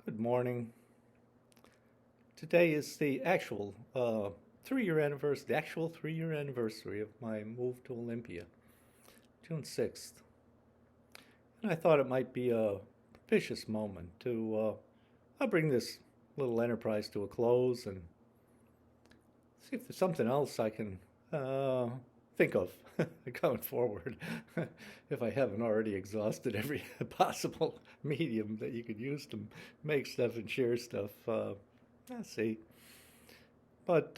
Good morning. Today is the actual 3-year anniversary, the actual 3-year anniversary of my move to Olympia, June 6th. And I thought it might be a propitious moment to I'll bring this little enterprise to a close and see if there's something else I can think of going forward if I haven't already exhausted every possible medium that you could use to make stuff and share stuff. Let's see. But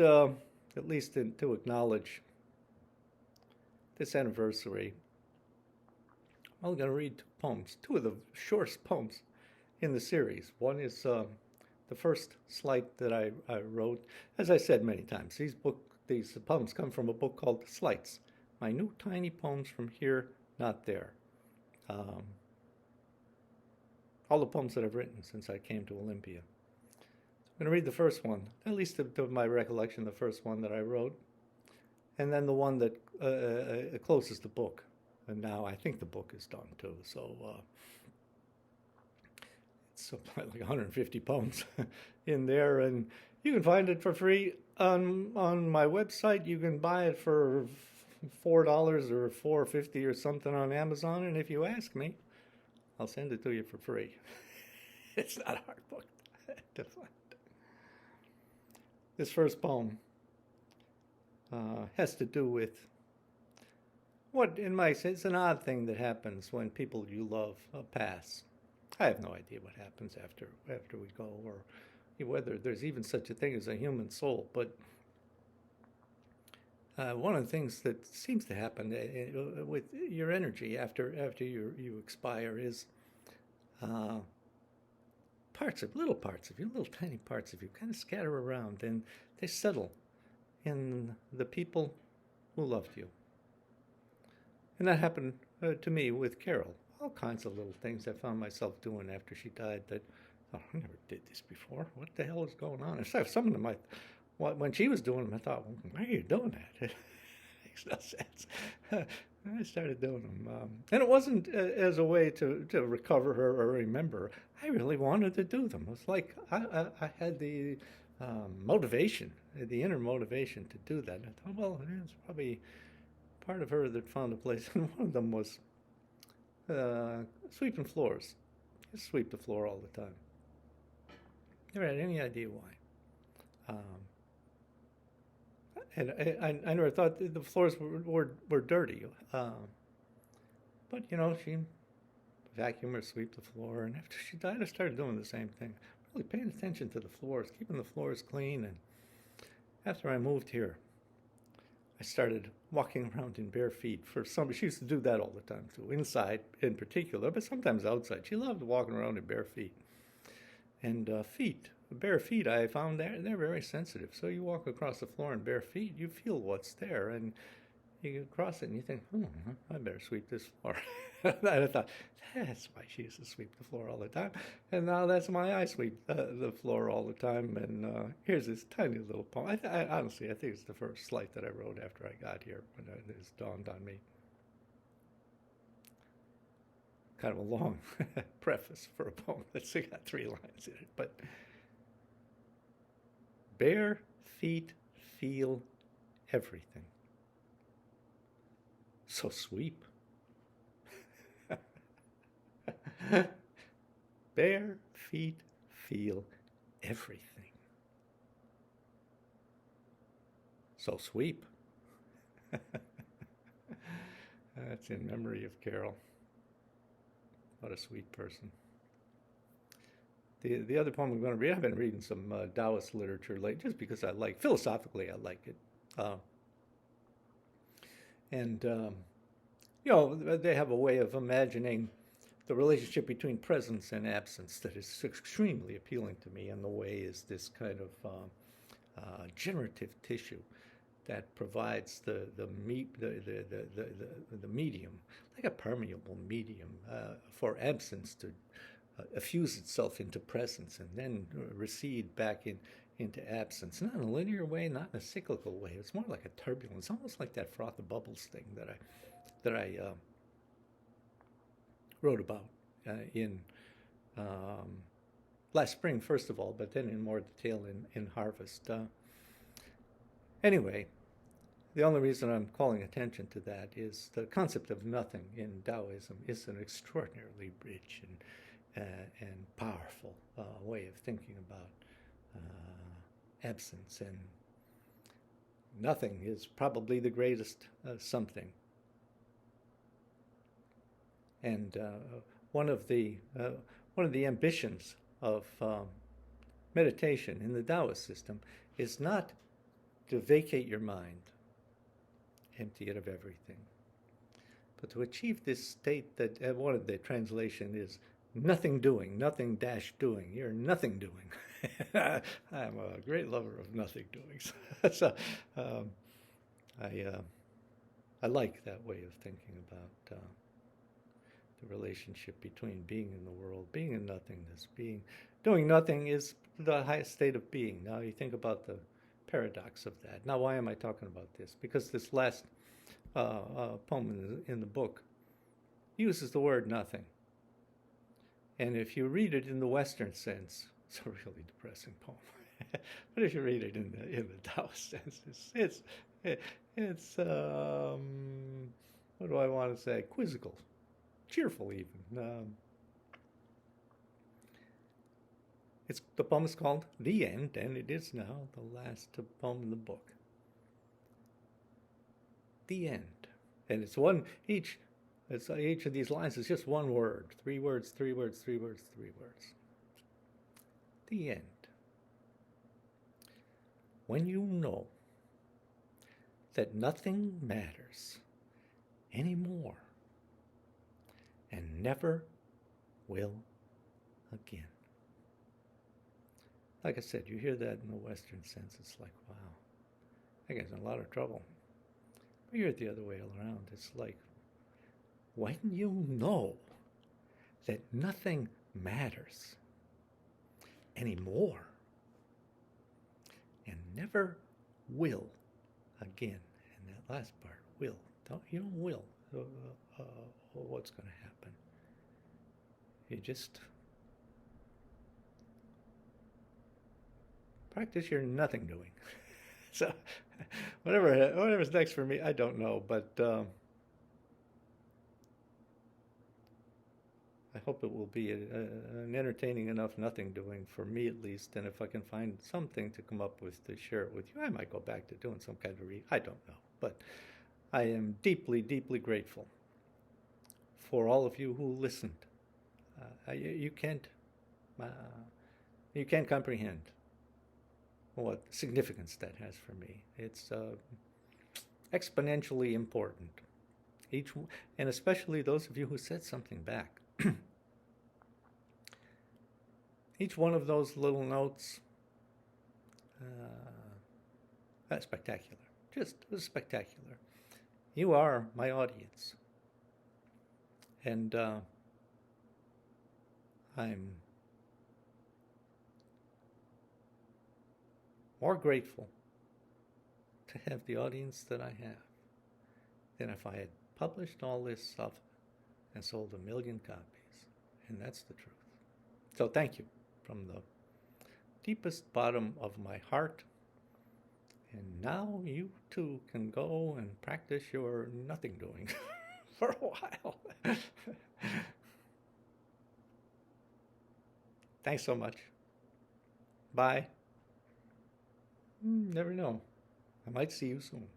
at least to acknowledge this anniversary, I'm going to read two poems, two of the shortest poems in the series. One is the first slight that I wrote. As I said many times, these poems come from a book called Slights, my new tiny poems from here, not there. Um, all the poems that I've written since I came to Olympia. I'm going to read the first one, at least to my recollection, the first one that I wrote, and then the one that closes the book. And now I think the book is done too, so it's like 150 poems in there, and you can find it for free on my website. You can buy it for $4 or $4.50 or something on Amazon, and if you ask me, I'll send it to you for free. It's not a hard book to find. This first poem has to do with what, in my sense, it's an odd thing that happens when people you love pass. I have no idea what happens after we go, or whether there's even such a thing as a human soul. But one of the things that seems to happen with your energy after you expire is little parts of you, little tiny parts of you, kind of scatter around, and they settle in the people who loved you. And that happened to me with Carol. All kinds of little things I found myself doing after she died that, oh, I never did this before. What the hell is going on? And some of them, when she was doing them, I thought, well, why are you doing that? It makes no sense. I started doing them. And it wasn't as a way to recover her or remember. I really wanted to do them. It was like I had the motivation, the inner motivation to do that. I thought, well, it's probably part of her that found a place. And one of them was sweeping floors. Just sweep the floor all the time. Never had any idea why. And I never thought the floors were dirty. But, she vacuumed or sweep the floor. And after she died, I started doing the same thing. Really paying attention to the floors, keeping the floors clean. And after I moved here, I started walking around in bare feet. She used to do that all the time too, inside in particular, but sometimes outside. She loved walking around in bare feet. And bare feet, I found they're very sensitive. So you walk across the floor in bare feet, you feel what's there, and you cross it and you think, I better sweep this floor. And I thought, that's why she used to sweep the floor all the time. And now that's why I sweep the floor all the time. And here's this tiny little poem. Honestly, I think it's the first slight that I wrote after I got here when it dawned on me. Kind of a long preface for a poem that's got 3 lines in it. But bare feet feel everything. So sweep. Bare feet feel everything. So sweep. That's in memory of Carol. What a sweet person. The other poem I'm going to read, I've been reading some Taoist literature lately, just because philosophically I like it. They have a way of imagining the relationship between presence and absence that is extremely appealing to me, and the way is this kind of generative tissue that provides the medium, like a permeable medium, for absence to effuse itself into presence and then recede back into absence. Not in a linear way, not in a cyclical way. It's more like a turbulence, almost like that froth the bubbles thing that I wrote about in last spring, first of all, but then in more detail in Harvest. Anyway, the only reason I'm calling attention to that is the concept of nothing in Taoism is an extraordinarily rich and powerful way of thinking about absence, and nothing is probably the greatest something. And one of the ambitions of meditation in the Taoist system is not to vacate your mind, empty it of everything, but to achieve this state that one of the translation is nothing doing, nothing dash doing. You're nothing doing. I'm a great lover of nothing doing. So I like that way of thinking about the relationship between being in the world, being in nothingness, doing nothing is the highest state of being. Now you think about the paradox of that. Now, why am I talking about this? Because this last poem in the book uses the word nothing. And if you read it in the Western sense, it's a really depressing poem. But if you read it in the Taoist sense, it's what do I want to say? Quizzical, cheerful even. The poem is called The End, and it is now the last poem in the book. The End. And it's each of these lines is just one word. 3 words, 3 words, 3 words, 3 words. The end. When you know that nothing matters anymore and never will again. Like I said, you hear that in the Western sense, it's like, wow, that guy's in a lot of trouble. But you hear it the other way around. It's like, when you know that nothing matters anymore and never will again, and that last part, will, you don't will what's going to happen. You just practice your nothing doing. So whatever's next for me, I don't know, but I hope it will be an entertaining enough nothing doing for me at least, and if I can find something to come up with to share it with you, I might go back to doing some kind of I don't know, but I am deeply, deeply grateful for all of you who listened. You can't comprehend what significance that has for me. It's exponentially important. And especially those of you who said something back. Each one of those little notes, that's spectacular. Just spectacular. You are my audience. And I'm more grateful to have the audience that I have than if I had published all this stuff and sold 1 million copies. And that's the truth. So thank you from the deepest bottom of my heart. And now you too can go and practice your nothing doing for a while. Thanks so much. Bye. Never know. I might see you soon.